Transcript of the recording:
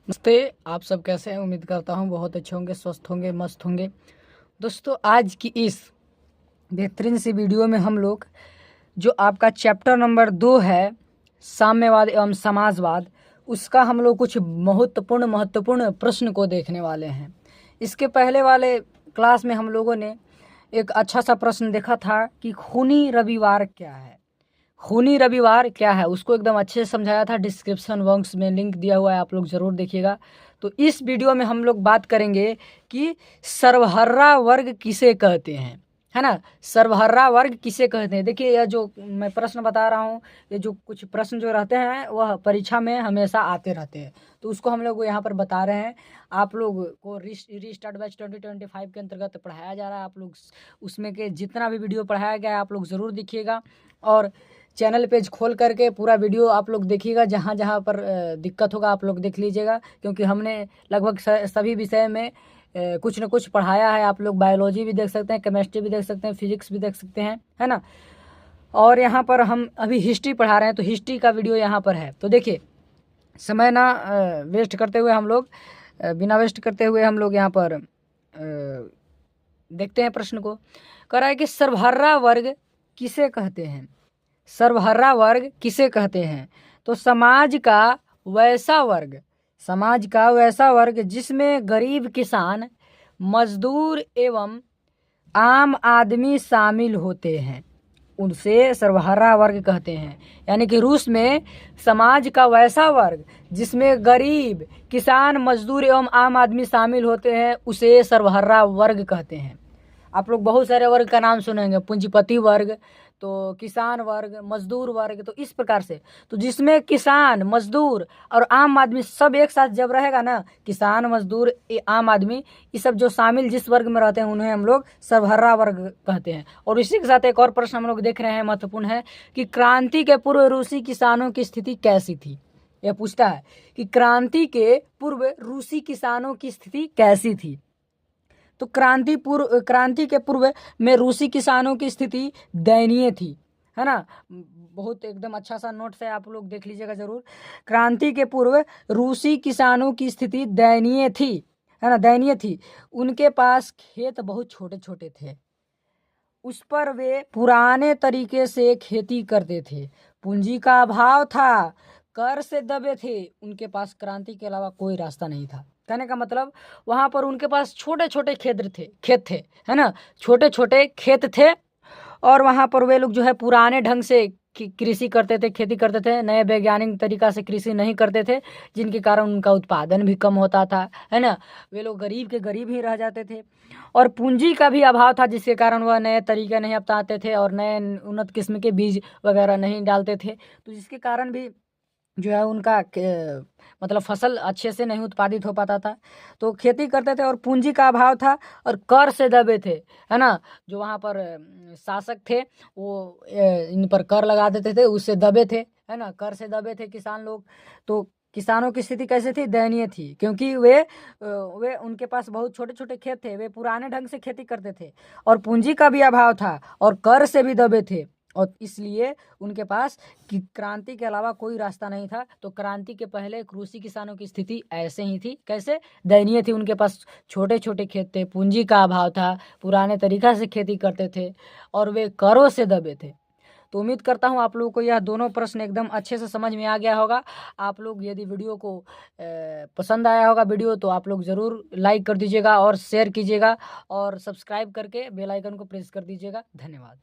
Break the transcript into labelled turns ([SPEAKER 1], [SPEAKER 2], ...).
[SPEAKER 1] नमस्ते। आप सब कैसे हैं? उम्मीद करता हूँ बहुत अच्छे होंगे, स्वस्थ होंगे, मस्त होंगे। दोस्तों, आज की इस बेहतरीन सी वीडियो में हम लोग जो आपका चैप्टर नंबर 2 है, साम्यवाद एवं समाजवाद, उसका हम लोग कुछ महत्वपूर्ण प्रश्न को देखने वाले हैं। इसके पहले वाले क्लास में हम लोगों ने एक अच्छा सा प्रश्न देखा था कि खूनी रविवार क्या है। खूनी रविवार क्या है उसको एकदम अच्छे से समझाया था। डिस्क्रिप्शन बॉक्स में लिंक दिया हुआ है, आप लोग ज़रूर देखिएगा। तो इस वीडियो में हम लोग बात करेंगे कि सर्वहर्रा वर्ग किसे कहते हैं, है ना। सर्वहर्रा वर्ग किसे कहते हैं। देखिए, यह जो मैं प्रश्न बता रहा हूँ, ये जो कुछ प्रश्न जो रहते हैं वह परीक्षा में हमेशा आते रहते हैं, तो उसको हम लोग यहाँ पर बता रहे हैं। आप लोग को रीस्टार्ट बैच 2025 के अंतर्गत पढ़ाया जा रहा है। आप लोग उसमें के जितना भी वीडियो पढ़ाया गया है आप लोग ज़रूर देखिएगा, और चैनल पेज खोल करके पूरा वीडियो आप लोग देखिएगा। जहाँ जहाँ पर दिक्कत होगा आप लोग देख लीजिएगा, क्योंकि हमने लगभग सभी विषय में कुछ न कुछ पढ़ाया है। आप लोग बायोलॉजी भी देख सकते हैं, केमिस्ट्री भी देख सकते हैं, फिजिक्स भी देख सकते हैं, है ना। और यहाँ पर हम अभी हिस्ट्री पढ़ा रहे हैं, तो हिस्ट्री का वीडियो यहाँ पर है। तो देखिए, समय ना वेस्ट करते हुए हम लोग बिना वेस्ट करते हुए हम लोग यहाँ पर देखते हैं प्रश्न को। कह रहा है कि सर्वहर्रा वर्ग किसे कहते हैं। सर्वहर्रा वर्ग किसे कहते हैं? तो समाज का वैसा वर्ग जिसमें गरीब किसान, मजदूर एवं आम आदमी शामिल होते हैं, उनसे सर्वहर्रा वर्ग कहते हैं। यानी कि रूस में समाज का वैसा वर्ग जिसमें गरीब, किसान, मजदूर एवं आम आदमी शामिल होते हैं, उसे सर्वहर्रा वर्ग कहते हैं। आप लोग बहुत सारे वर्ग का नाम सुनेंगे, पूंजीपति वर्ग, तो किसान वर्ग, मजदूर वर्ग, तो इस प्रकार से। तो जिसमें किसान, मजदूर और आम आदमी सब एक साथ जब रहेगा ना, किसान, मजदूर, आम आदमी, ये सब जो शामिल जिस वर्ग में रहते हैं उन्हें हम लोग सर्वहर्रा वर्ग कहते हैं। और इसी के साथ एक और प्रश्न हम लोग देख रहे हैं, महत्वपूर्ण है, कि क्रांति के पूर्व रूसी किसानों की स्थिति कैसी थी। यह पूछता है कि क्रांति के पूर्व रूसी किसानों की स्थिति कैसी थी। तो क्रांति के पूर्व में रूसी किसानों की स्थिति दयनीय थी, है ना। बहुत एकदम अच्छा सा नोट्स है, आप लोग देख लीजिएगा जरूर। क्रांति के पूर्व रूसी किसानों की स्थिति दयनीय थी, है ना, दयनीय थी। उनके पास खेत बहुत छोटे छोटे थे, उस पर वे पुराने तरीके से खेती करते थे। पूंजी का अभाव था, कर से दबे थे। उनके पास क्रांति के अलावा कोई रास्ता नहीं था। कहने का मतलब, वहां पर उनके पास छोटे छोटे खेत थे, है ना, छोटे छोटे खेत थे। और वहां पर वे लोग जो है पुराने ढंग से कृषि करते थे, खेती करते थे। नए वैज्ञानिक तरीका से कृषि नहीं करते थे, जिनके कारण उनका उत्पादन भी कम होता था, है ना। वे लोग गरीब के गरीब ही रह जाते थे। और पूंजी का भी अभाव था, जिसके कारण वह नए तरीके नहीं अपनाते थे और नए उन्नत किस्म के बीज वगैरह नहीं डालते थे। तो जिसके कारण भी जो है उनका मतलब फसल अच्छे से नहीं उत्पादित हो पाता था। तो खेती करते थे और पूंजी का अभाव था, और कर से दबे थे, है ना। जो वहाँ पर शासक थे वो इन पर कर लगा देते थे, उससे दबे थे, है ना, कर से दबे थे किसान लोग। तो किसानों की स्थिति कैसे थी? दयनीय थी, क्योंकि वे उनके पास बहुत छोटे छोटे खेत थे, वे पुराने ढंग से खेती करते थे, और पूंजी का भी अभाव था, और कर से भी दबे थे, और इसलिए उनके पास क्रांति के अलावा कोई रास्ता नहीं था। तो क्रांति के पहले रूसी किसानों की स्थिति ऐसे ही थी। कैसे? दयनीय थी। उनके पास छोटे छोटे खेत थे, पूंजी का अभाव था, पुराने तरीका से खेती करते थे, और वे करों से दबे थे। तो उम्मीद करता हूँ आप लोगों को यह दोनों प्रश्न एकदम अच्छे से समझ में आ गया होगा। आप लोग यदि वीडियो को पसंद आया होगा वीडियो, तो आप लोग ज़रूर लाइक कर दीजिएगा और शेयर कीजिएगा, और सब्सक्राइब करके बेल आइकन को प्रेस कर दीजिएगा। धन्यवाद।